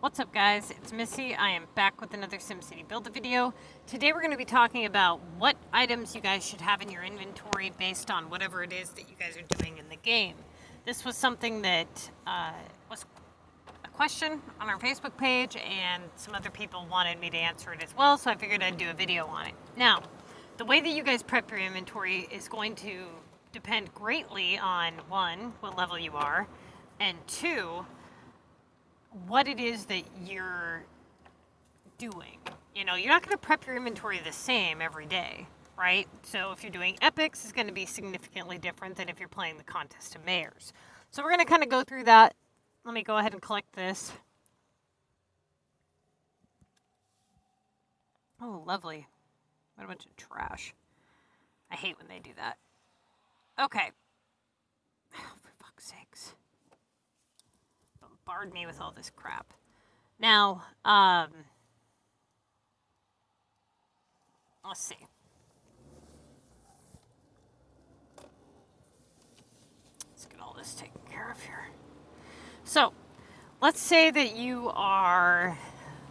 What's up, guys? It's Missy. I am back with another SimCity build a video. Today we're going to be talking about what items you guys should have in your inventory based on whatever it is that you guys are doing in the game. This was something that was a question on our Facebook page, and some other people wanted me to answer it as well, so I figured I'd do a video on it. Now, the way that you guys prep your inventory is going to depend greatly on, one, what level you are, and two, what it is that you're doing. You know, you're not going to prep your inventory the same every day, right? So if you're doing epics, it's going to be significantly different than if you're playing the Contest of Mayors. So we're going to kind of go through that. Let me go ahead and collect this. Oh, lovely. What a bunch of trash. I hate when they do that. Okay. Oh, for fuck's sakes. Bombard me with all this crap. Now, let's see. Let's get all this taken care of here. So, let's say that you are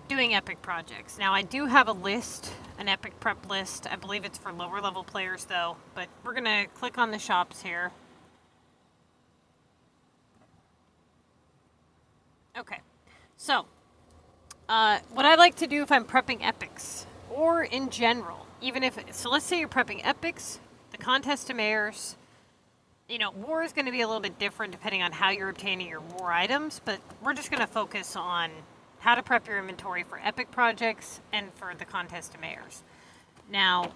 doing epic projects. Now, I do have a list, an epic prep list. I believe it's for lower level players though, but we're gonna click on the shops here. Okay, so what I like to do if I'm prepping epics, or in general, even if, so let's say you're prepping epics, the Contest of Mayors, you know, war is going to be a little bit different depending on how you're obtaining your war items, but we're just going to focus on how to prep your inventory for epic projects and for the Contest of Mayors. Now,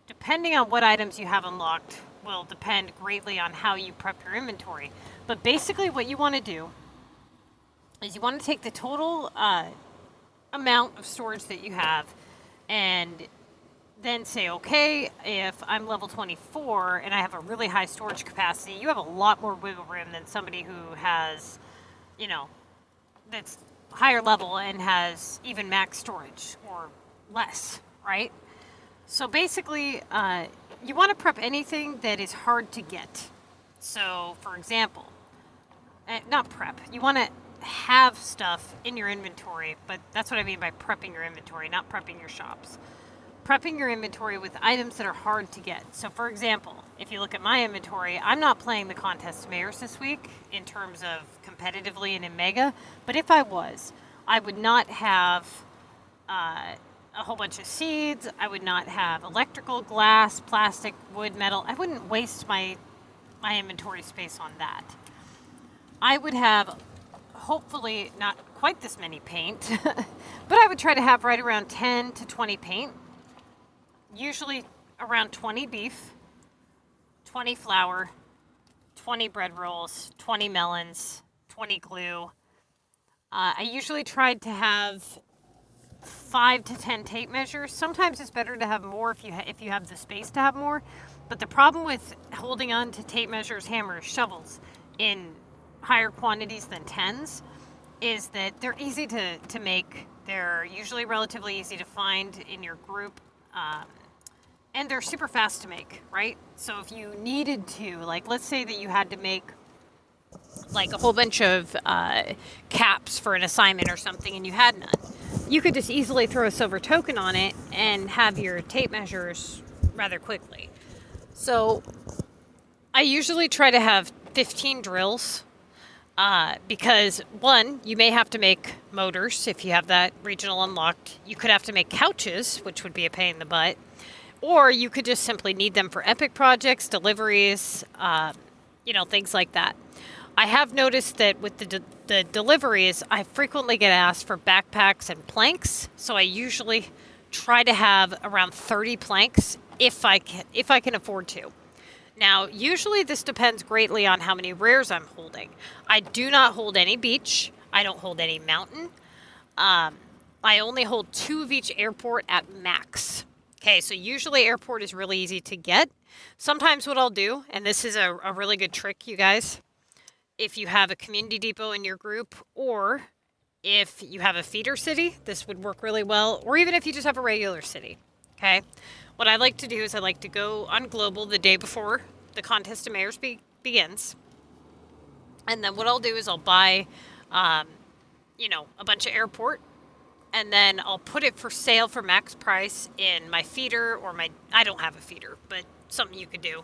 depending on what items you have unlocked will depend greatly on how you prep your inventory, but basically what you want to do is you want to take the total amount of storage that you have and then say, okay, if I'm level 24 and I have a really high storage capacity, you have a lot more wiggle room than somebody who has, you know, that's higher level and has even max storage or less, right? So basically, you want to prep anything that is hard to get. So, for example, not prep, you want to have stuff in your inventory, but that's what I mean by prepping your inventory, not prepping your shops. Prepping your inventory with items that are hard to get. So for example, if you look at my inventory, I'm not playing the Contest of Mayors this week in terms of competitively and in Mega, but if I was, I would not have a whole bunch of seeds, I would not have electrical, glass, plastic, wood, metal. I wouldn't waste my inventory space on that. I would have hopefully not quite this many paint, but I would try to have right around 10 to 20 paint. Usually around 20 beef, 20 flour, 20 bread rolls, 20 melons, 20 glue. I usually tried to have 5 to 10 tape measures. Sometimes it's better to have more if you have the space to have more. But the problem with holding on to tape measures, hammers, shovels in higher quantities than 10s is that they're easy to make. They're usually relatively easy to find in your group. And they're super fast to make, right? So if you needed to, like, let's say that you had to make like a whole bunch of caps for an assignment or something and you had none, you could just easily throw a silver token on it and have your tape measures rather quickly. So I usually try to have 15 drills because one, you may have to make motors if you have that regional unlocked. You could have to make couches, which would be a pain in the butt. Or you could just simply need them for epic projects, deliveries, you know, things like that. I have noticed that with the deliveries, I frequently get asked for backpacks and planks. So I usually try to have around 30 planks if I can afford to. Now, usually this depends greatly on how many rares I'm holding. I do not hold any beach. I don't hold any mountain. I only hold 2 of each airport at max. Okay, so usually airport is really easy to get. Sometimes what I'll do, and this is a really good trick, you guys, if you have a community depot in your group, or if you have a feeder city, this would work really well, or even if you just have a regular city, okay? What I like to do is I like to go on global the day before the Contest of Mayors begins. And then what I'll do is I'll buy a bunch of airport, and then I'll put it for sale for max price in my feeder or I don't have a feeder, but something you could do,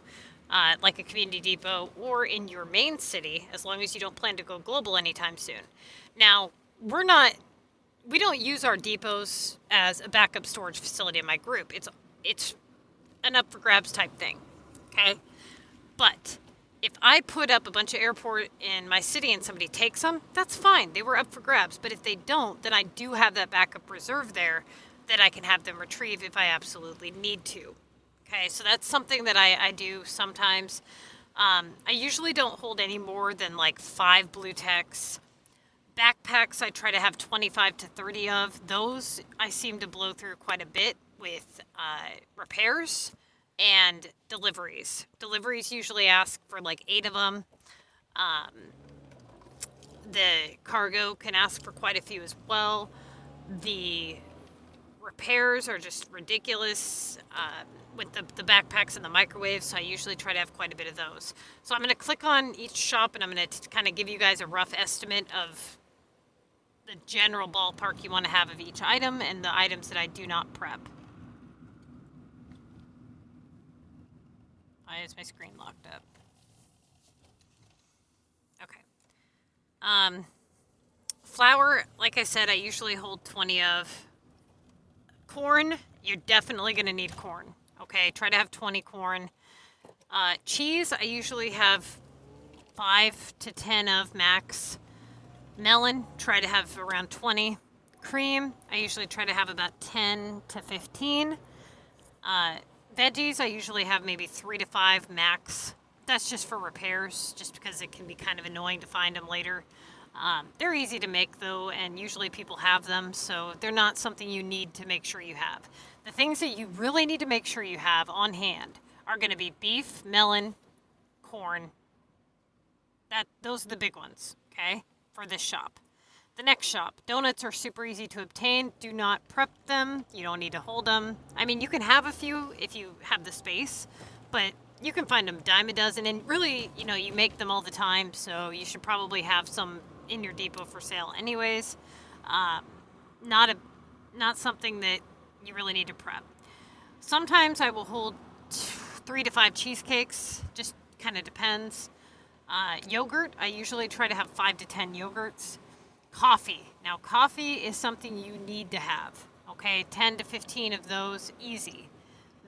like a community depot or in your main city, as long as you don't plan to go global anytime soon. Now, we don't use our depots as a backup storage facility in my group. It's an up for grabs type thing, okay? But if I put up a bunch of airport in my city and somebody takes them, that's fine. They were up for grabs. But if they don't, then I do have that backup reserve there that I can have them retrieve if I absolutely need to. Okay, so that's something that I do sometimes. I usually don't hold any more than like 5 blue techs. Backpacks, I try to have 25 to 30 of. Those I seem to blow through quite a bit with repairs and deliveries. Deliveries usually ask for like 8 of them. The cargo can ask for quite a few as well. The repairs are just ridiculous with the backpacks and the microwaves, so I usually try to have quite a bit of those. So I'm going to click on each shop, and I'm going to kind of give you guys a rough estimate of the general ballpark you want to have of each item and the items that I do not prep. Why is my screen locked up? Okay. Flour, like I said, I usually hold 20 of. Corn, you're definitely going to need corn. Okay, try to have 20 corn. Cheese, I usually have 5 to 10 of max. Melon, try to have around 20. Cream, I usually try to have about 10 to 15. Veggies, I usually have maybe 3 to 5 max. That's just for repairs, just because it can be kind of annoying to find them later. They're easy to make though, and usually people have them, so they're not something you need to make sure you have. The things that you really need to make sure you have on hand are going to be beef, melon, corn. Those are the big ones, okay, for this shop. The next shop, donuts are super easy to obtain. Do not prep them. You don't need to hold them. I mean, you can have a few if you have the space, but you can find them dime a dozen, and really, you make them all the time, so you should probably have some in your depot for sale anyways. Not something that you really need to prep. Sometimes I will hold 3 to 5 cheesecakes, just kind of depends. Yogurt, I usually try to have 5 to 10 yogurts. Coffee. Now, coffee is something you need to have, okay? 10 to 15 of those, easy.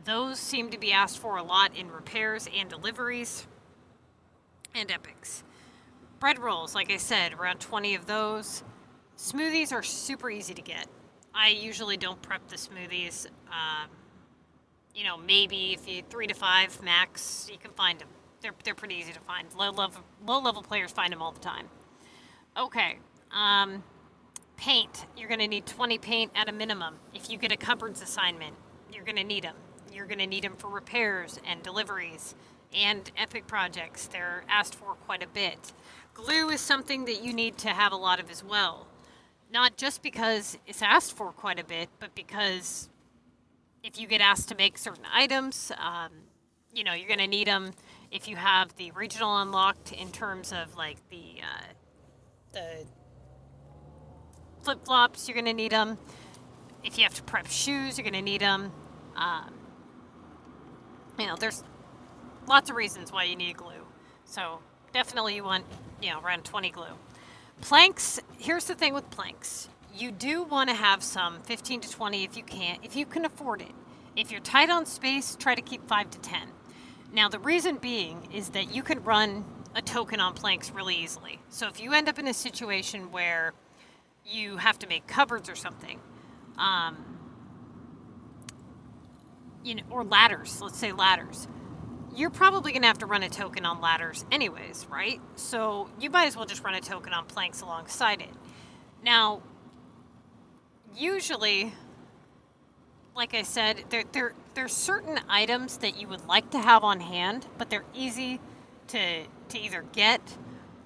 Those seem to be asked for a lot in repairs and deliveries and epics. Bread rolls, like I said, around 20 of those. Smoothies are super easy to get. I usually don't prep the smoothies. Maybe if you 3 to 5 max, you can find them. They're pretty easy to find. Low level players find them all the time. Okay. Paint. You're going to need 20 paint at a minimum. If you get a cupboards assignment, you're going to need them. You're going to need them for repairs and deliveries and epic projects. They're asked for quite a bit. Glue is something that you need to have a lot of as well. Not just because it's asked for quite a bit, but because if you get asked to make certain items, you're going to need them. If you have the regional unlocked in terms of like the flip-flops, you're going to need them. If you have to prep shoes, you're going to need them. There's lots of reasons why you need glue. So definitely you want, around 20 glue. Planks, here's the thing with planks. You do want to have some 15 to 20 if you can afford it. If you're tight on space, try to keep 5 to 10. Now the reason being is that you can run a token on planks really easily. So if you end up in a situation where you have to make cupboards or something, or ladders, let's say ladders, you're probably going to have to run a token on ladders anyways, right? So you might as well just run a token on planks alongside it. Now, usually, like I said, there's certain items that you would like to have on hand, but they're easy to either get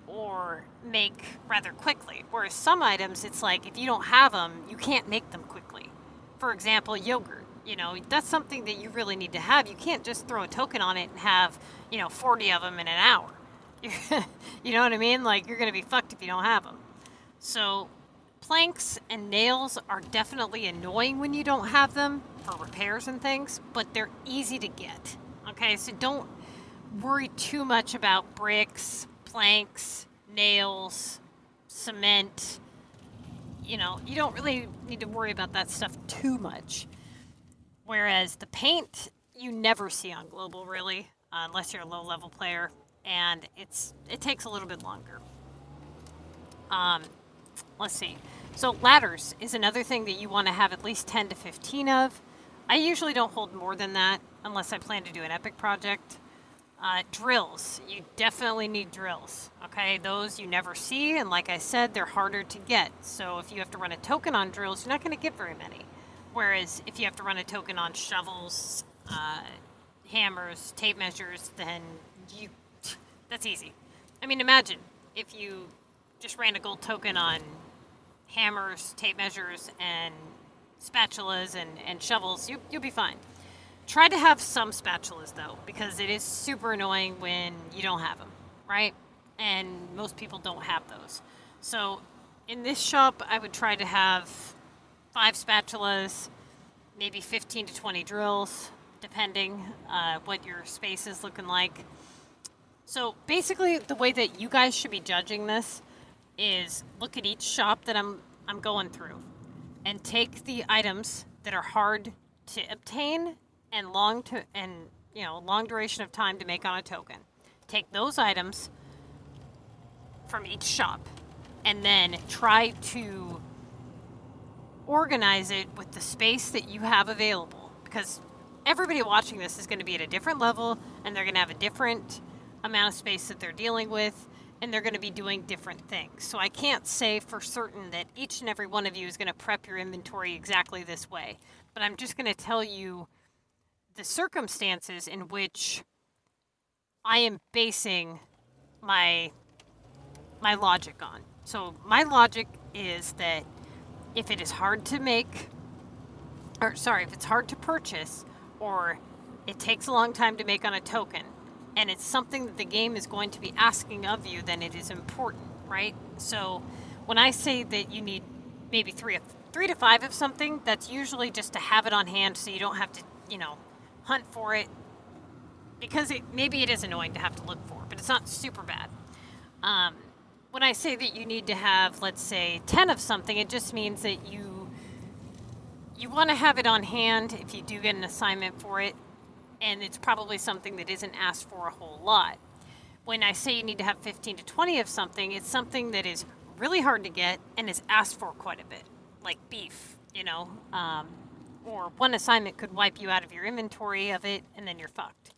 or make rather quickly. Whereas some items, it's like if you don't have them, you can't make them quickly. For example, yogurt. That's something that you really need to have. You can't just throw a token on it and have, 40 of them in an hour. You know what I mean? Like, you're going to be fucked if you don't have them. So Planks and nails are definitely annoying when you don't have them for repairs and things, but they're easy to get. Okay, so don't worry too much about bricks, planks, nails, cement. You know, you don't really need to worry about that stuff too much. Whereas the paint, you never see on global really, unless you're a low level player, and it takes a little bit longer. Let's see. So ladders is another thing that you want to have at least 10 to 15 of. I usually don't hold more than that unless I plan to do an epic project. Drills. You definitely need drills. Okay, those you never see, and like I said, they're harder to get. So if you have to run a token on drills, you're not going to get very many. Whereas if you have to run a token on shovels, hammers, tape measures, then that's easy. I mean, imagine if you just ran a gold token on hammers, tape measures, and spatulas and shovels, you'll be fine. Try to have some spatulas though, because it is super annoying when you don't have them, right? And most people don't have those. So in this shop, I would try to have 5 spatulas, maybe 15 to 20 drills, depending what your space is looking like. So basically, the way that you guys should be judging this is look at each shop that I'm going through, and take the items that are hard to obtain and long duration of time to make on a token. Take those items from each shop, and then try to organize it with the space that you have available, because everybody watching this is going to be at a different level, and they're going to have a different amount of space that they're dealing with, and they're going to be doing different things. So I can't say for certain that each and every one of you is going to prep your inventory exactly this way, but I'm just going to tell you the circumstances in which I am basing my logic on. So my logic is that if it is hard to make, if it's hard to purchase, or it takes a long time to make on a token, and it's something that the game is going to be asking of you, then it is important, right? So when I say that you need maybe 3 to 5 of something, that's usually just to have it on hand so you don't have to, hunt for it, because maybe it is annoying to have to look for, but it's not super bad. When I say that you need to have, let's say, 10 of something, it just means that you want to have it on hand if you do get an assignment for it, and it's probably something that isn't asked for a whole lot. When I say you need to have 15 to 20 of something, it's something that is really hard to get and is asked for quite a bit, like beef, or one assignment could wipe you out of your inventory of it, and then you're fucked.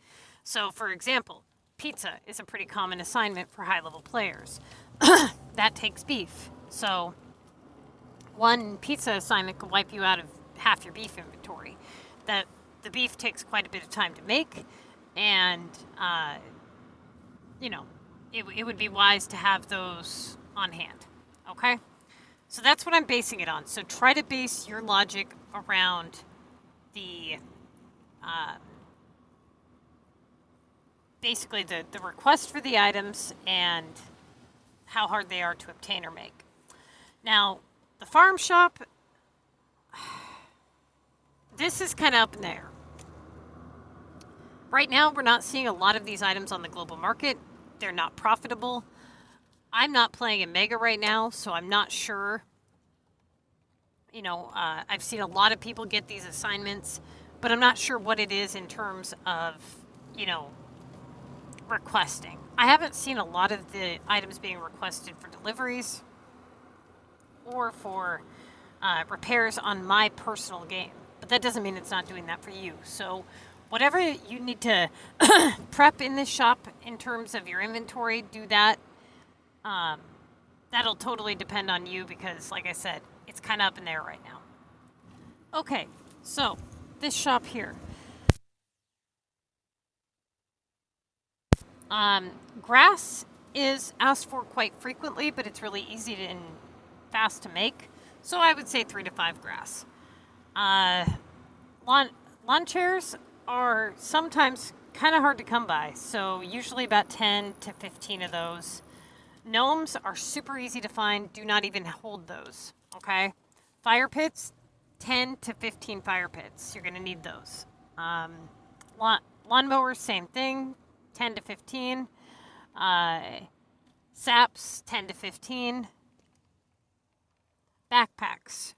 So, for example, pizza is a pretty common assignment for high-level players. That takes beef. So, one pizza assignment could wipe you out of half your beef inventory. The beef takes quite a bit of time to make, and, it would be wise to have those on hand, okay? So that's what I'm basing it on. So try to base your logic around the, basically the request for the items and how hard they are to obtain or make. Now, the farm shop, this is kind of up in the air. Right now, we're not seeing a lot of these items on the global market. They're not profitable. I'm not playing in Mega right now, so I'm not sure. I've seen a lot of people get these assignments, but I'm not sure what it is in terms of, requesting. I haven't seen a lot of the items being requested for deliveries or for repairs on my personal game, but that doesn't mean it's not doing that for you. So whatever you need to prep in this shop in terms of your inventory, do that. That'll totally depend on you because, like I said, it's kind of up in there right now. Okay, so this shop here. Grass is asked for quite frequently, but it's really easy and fast to make. So I would say 3 to 5 grass. Lawn chairs are sometimes kind of hard to come by. So usually about 10 to 15 of those. Gnomes are super easy to find. Do not even hold those, okay? Fire pits, 10 to 15 fire pits. You're going to need those. Lawnmowers, same thing, 10 to 15. Saps, 10 to 15. Backpacks.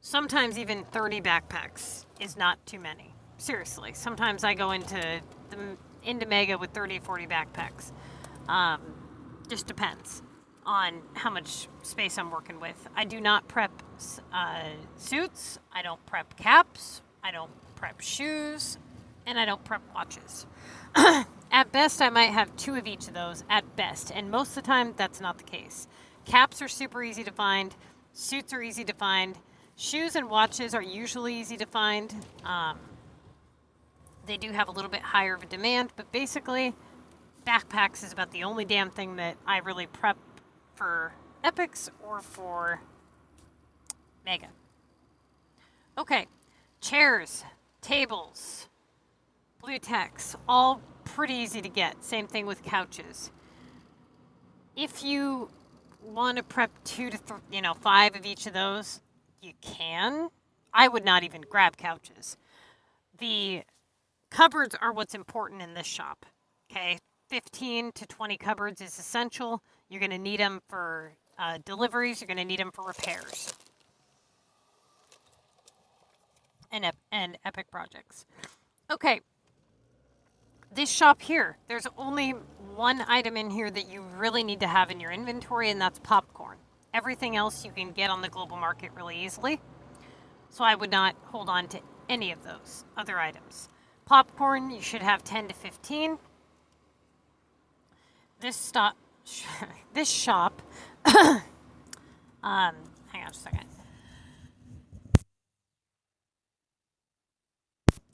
Sometimes even 30 backpacks is not too many. Seriously. Sometimes I go into Mega with 30 or 40 backpacks. Just depends on how much space I'm working with. I do not prep suits. I don't prep caps. I don't prep shoes. And I don't prep watches. At best, I might have 2 of each of those at best. And most of the time, that's not the case. Caps are super easy to find. Suits are easy to find. Shoes and watches are usually easy to find. They do have a little bit higher of a demand, but basically, backpacks is about the only damn thing that I really prep for Epics or for Mega. Okay, chairs, tables, blue text, all pretty easy to get. Same thing with couches. If you want to prep 2 to 5 of each of those, you can. I would not even grab couches. The cupboards are what's important in this shop. Okay, 15 to 20 cupboards is essential. You're going to need them for deliveries. You're going to need them for repairs and epic projects. Okay. This shop here, there's only one item in here that you really need to have in your inventory, and that's popcorn. Everything else you can get on the global market really easily. So I would not hold on to any of those other items. Popcorn, you should have 10 to 15. This shop, hang on a second.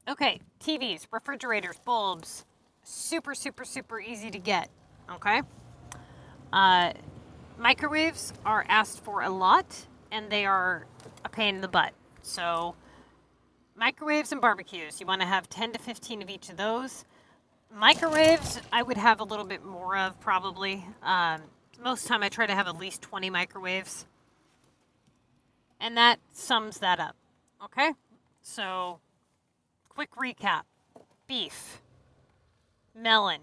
Okay, TVs, refrigerators, bulbs, super, super, super easy to get, okay? Microwaves are asked for a lot, and they are a pain in the butt. So microwaves and barbecues, you want to have 10 to 15 of each of those. Microwaves, I would have a little bit more of probably. Most of the time I try to have at least 20 microwaves. And that sums that up, okay? So quick recap. Beef, melon,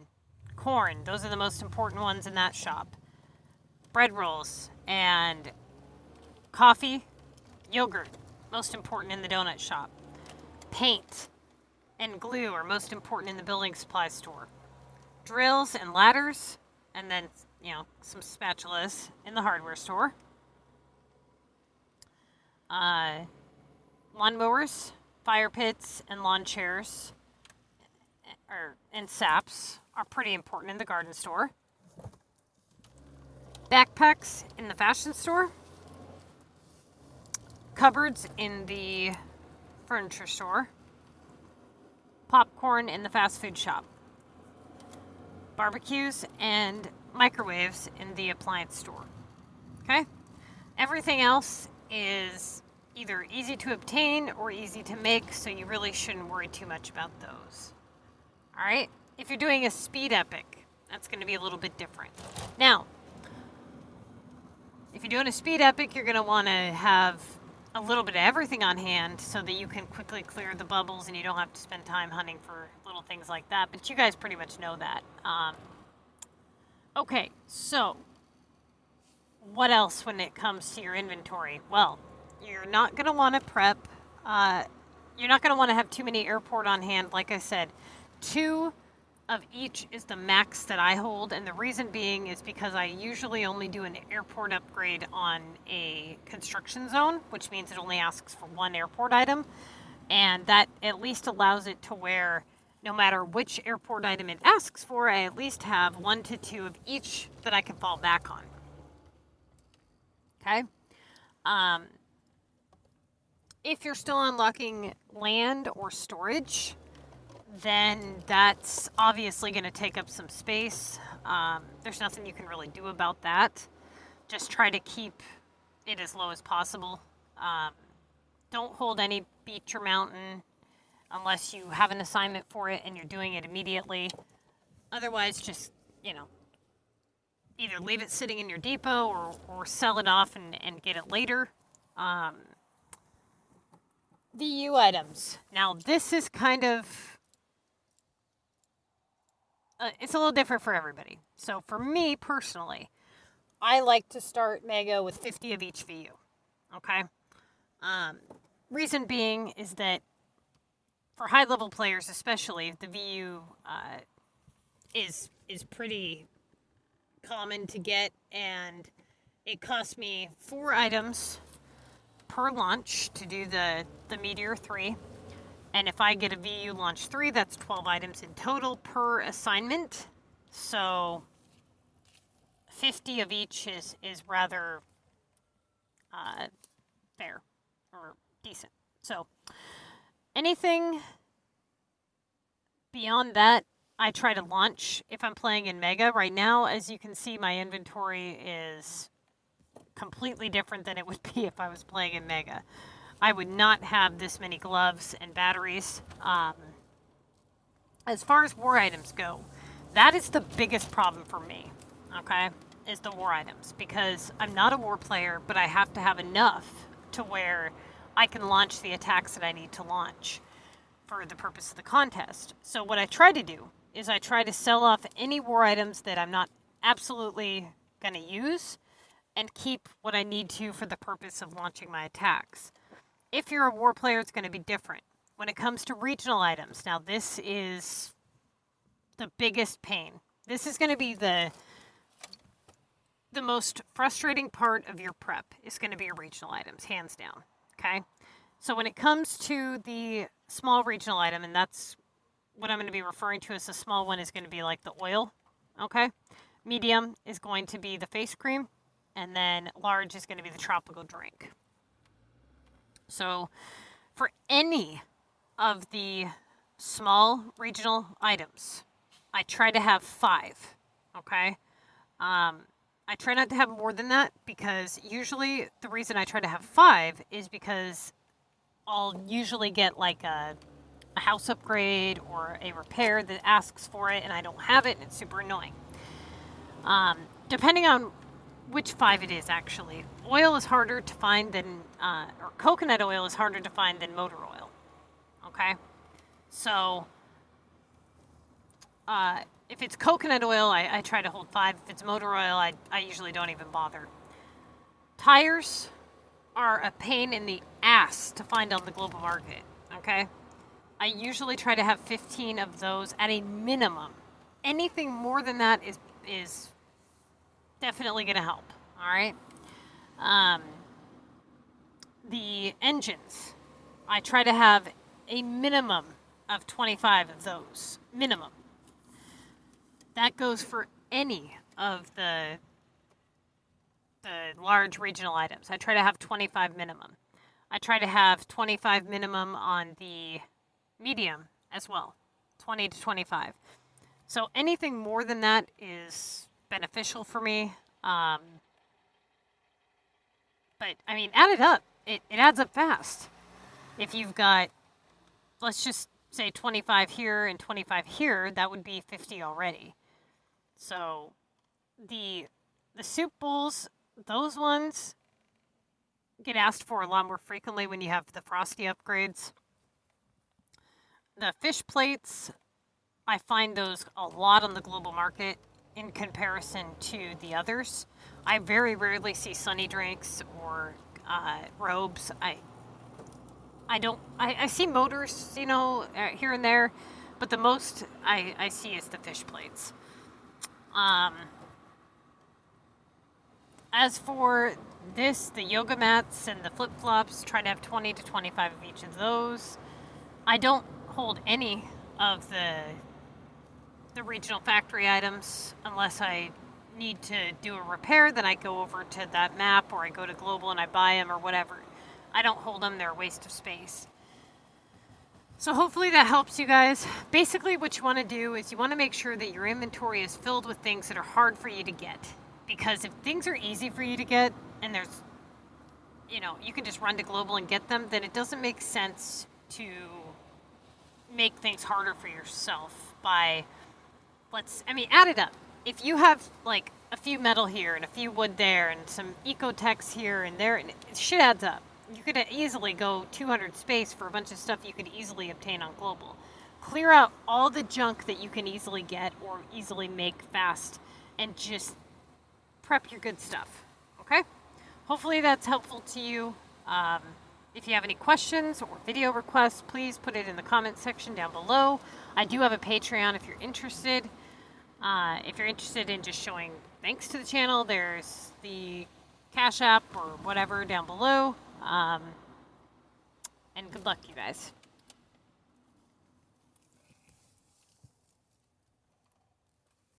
corn, those are the most important ones in that shop. Bread rolls and coffee, yogurt, most important in the donut shop. Paint and glue are most important in the building supply store. Drills and ladders, and then, some spatulas in the hardware store. Lawnmowers, fire pits, and lawn chairs and saps are pretty important in the garden store. Backpacks in the fashion store. Cupboards in the furniture store. Popcorn in the fast food shop. Barbecues and microwaves in the appliance store. Okay? Everything else is either easy to obtain or easy to make, so you really shouldn't worry too much about those. All right? If you're doing a speed epic, that's going to be a little bit different. Now, if you're doing a speed epic, you're going to want to have a little bit of everything on hand so that you can quickly clear the bubbles and you don't have to spend time hunting for little things like that. But you guys pretty much know that. Okay, so what else when it comes to your inventory? Well, you're not going to want to prep. You're not going to want to have too many airport on hand. Like I said, 2 of each is the max that I hold, and the reason being is because I usually only do an airport upgrade on a construction zone, which means it only asks for 1 airport item, and that at least allows it to where no matter which airport item it asks for, I at least have 1 to 2 of each that I can fall back on. Okay? If you're still unlocking land or storage, then that's obviously going to take up some space. There's nothing you can really do about that. Just try to keep it as low as possible. Don't hold any beach or mountain unless you have an assignment for it and you're doing it immediately. Otherwise, just, either leave it sitting in your depot or sell it off and get it later. VU items. Now, this is kind of, it's a little different for everybody. So for me personally, I like to start Mega with 50 of each VU. Okay? Reason being is that for high level players especially, the VU is pretty common to get, and it costs me 4 items per launch to do the Meteor 3. And if I get a VU launch 3, that's 12 items in total per assignment. So 50 of each is rather fair or decent. So anything beyond that, I try to launch if I'm playing in Mega. Right now, as you can see, my inventory is completely different than it would be if I was playing in Mega. I would not have this many gloves and batteries. As far as war items go, that is the biggest problem for me, okay, is the war items. Because I'm not a war player, but I have to have enough to where I can launch the attacks that I need to launch for the purpose of the contest. So what I try to do is I try to sell off any war items that I'm not absolutely going to use and keep what I need to for the purpose of launching my attacks. If you're a war player, it's going to be different. When it comes to regional items, now this is the biggest pain. This is going to be the most frustrating part of your prep is going to be your regional items, hands down, okay? So when it comes to the small regional item, and that's what I'm going to be referring to as the small one, is going to be like the oil, okay? Medium is going to be the face cream, and then large is going to be the tropical drink. So for any of the small regional items, I try to have 5, okay? I try not to have more than that because usually the reason I try to have 5 is because I'll usually get like a house upgrade or a repair that asks for it and I don't have it and it's super annoying. Depending on which 5 it is, actually. Oil is harder to find than, or coconut oil is harder to find than motor oil, okay? So, if it's coconut oil, I try to hold 5. If it's motor oil, I usually don't even bother. Tires are a pain in the ass to find on the global market, okay? I usually try to have 15 of those at a minimum. Anything more than that is definitely going to help, all right? The engines, I try to have a minimum of 25 of those, minimum. That goes for any of the large regional items. I try to have 25 minimum. I try to have 25 minimum on the medium as well, 20 to 25. So anything more than that is beneficial for me. But I mean, add it up. It adds up fast. If you've got, let's just say 25 here and 25 here, that would be 50 already. So the soup bowls, those ones get asked for a lot more frequently when you have the frosty upgrades. The fish plates, I find those a lot on the global market in comparison to the others. I very rarely see sunny drinks or robes. I see motors, you know, here and there, but the most I see is the fish plates. As for this, the yoga mats and the flip-flops, try to have 20 to 25 of each of those. I don't hold any of the regional factory items unless I need to do a repair. Then I go over to that map or I go to global and I buy them or whatever. I don't hold them, they're a waste of space. So hopefully that helps you guys. Basically what you want to do is you want to make sure that your inventory is filled with things that are hard for you to get. Because if things are easy for you to get and there's, you know, you can just run to global and get them, then it doesn't make sense to make things harder for yourself by, add it up. If you have like a few metal here and a few wood there and some ecotechs here and there, and shit adds up. You could easily go 200 space for a bunch of stuff you could easily obtain on global. Clear out all the junk that you can easily get or easily make fast and just prep your good stuff, okay? Hopefully that's helpful to you. If you have any questions or video requests, please put it in the comments section down below. I do have a Patreon if you're interested. If you're interested in just showing thanks to the channel, there's the Cash App or whatever down below. And good luck, you guys.